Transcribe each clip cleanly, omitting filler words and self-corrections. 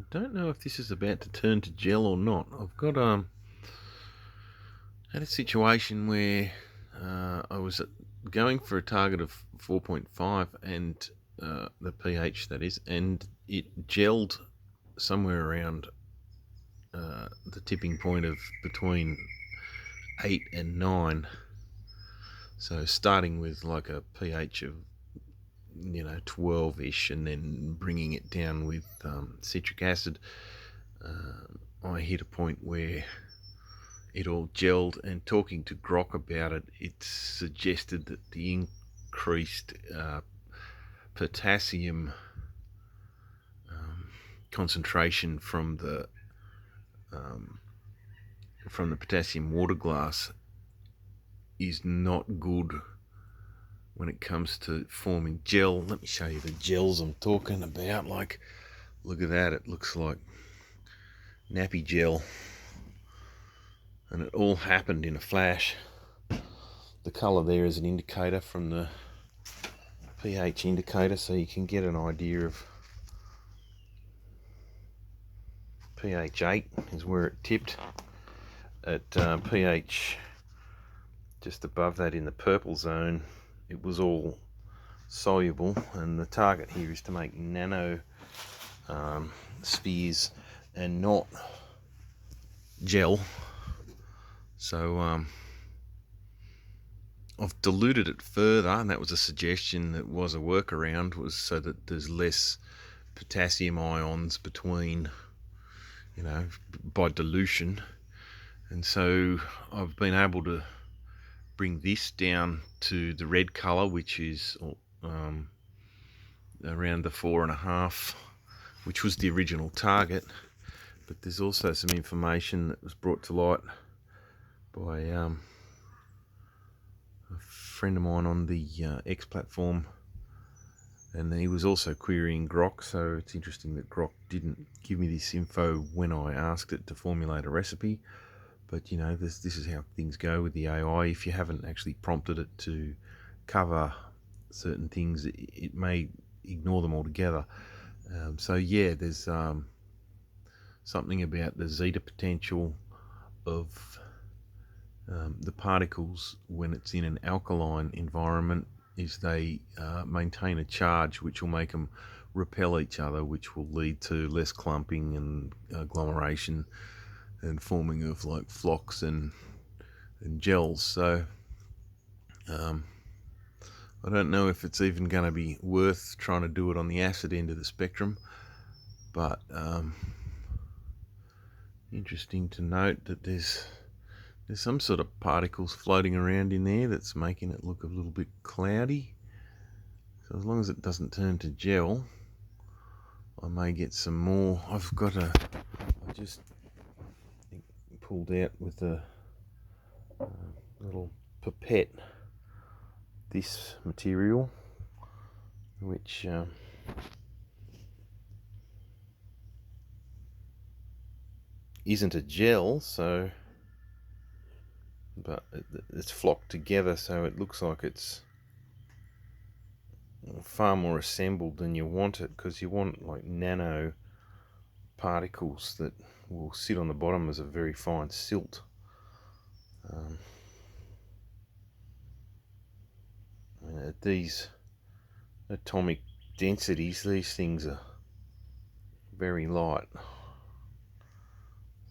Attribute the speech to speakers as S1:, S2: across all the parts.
S1: don't know if this is about to turn to gel or not. I've got had a situation where I was going for a target of 4.5 and the pH that is, and it gelled somewhere around the tipping point of between 8 and 9. So starting with like a pH of 12ish, and then bringing it down with citric acid, I hit a point where it all gelled, and talking to Grok about it, it suggested that the increased potassium concentration from the potassium waterglass is not good when it comes to forming gel. Let me show you the gels I'm talking about. Like, look at that, it looks like nappy gel, and it all happened in a flash. The colour there is an indicator from the pH indicator, so you can get an idea of pH 8 is where it tipped. At pH just above that in the purple zone, it was all soluble, and the target here is to make nano spheres and not gel. So I've diluted it further, and that was a suggestion that was a workaround, was so that there's less potassium ions between, by dilution. And so I've been able to bring this down to the red colour, which is around the 4.5, which was the original target. But there's also some information that was brought to light by a friend of mine on the X platform, and he was also querying Grok. So it's interesting that Grok didn't give me this info when I asked it to formulate a recipe. But this is how things go with the AI. If you haven't actually prompted it to cover certain things, it may ignore them altogether. So yeah, there's something about the zeta potential of the particles when it's in an alkaline environment, is they maintain a charge which will make them repel each other, which will lead to less clumping and agglomeration and forming of like flocks and gels. So I don't know if it's even going to be worth trying to do it on the acid end of the spectrum, but interesting to note that there's some sort of particles floating around in there that's making it look a little bit cloudy. So as long as it doesn't turn to gel, I may get some more. I just pulled out with a little pipette this material, which isn't a gel, but it's flocked together, so it looks like it's far more assembled than you want it, because you want like nano particles that will sit on the bottom as a very fine silt. At these atomic densities, these things are very light.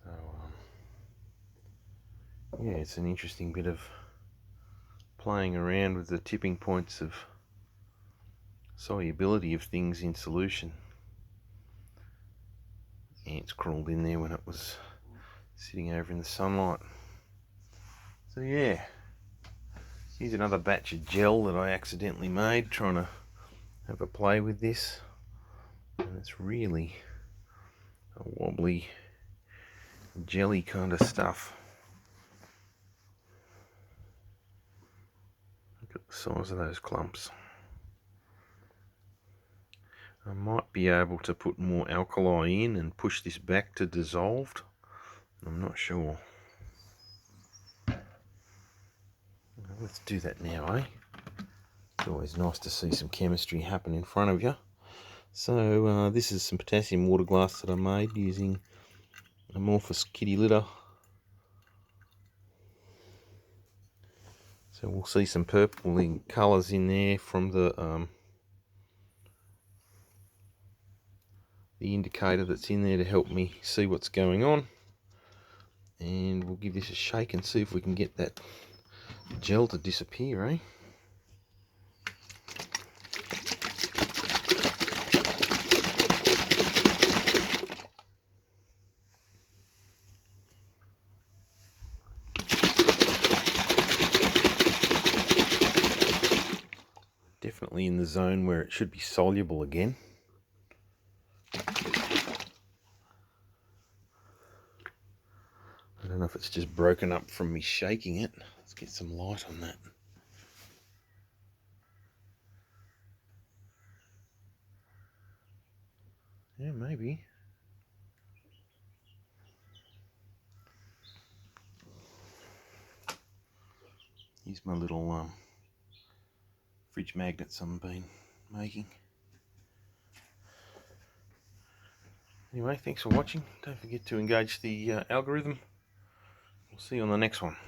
S1: So yeah, it's an interesting bit of playing around with the tipping points of solubility of things in solution. Ants crawled in there when it was sitting over in the sunlight. So yeah, here's another batch of gel that I accidentally made trying to have a play with this, and it's really a wobbly jelly kind of stuff. Look at the size of those clumps. I might be able to put more alkali in and push this back to dissolved. I'm not sure. Let's do that now, eh? It's always nice to see some chemistry happen in front of you. So this is some potassium water glass that I made using amorphous kitty litter. So we'll see some purple colours in there from the indicator that's in there to help me see what's going on. And we'll give this a shake and see if we can get that gel to disappear, eh? Definitely in the zone where it should be soluble again. I don't know if it's just broken up from me shaking it. Let's get some light on that. Yeah, maybe. Here's my little fridge magnets I've been making. Anyway, thanks for watching. Don't forget to engage the algorithm. We'll see you on the next one.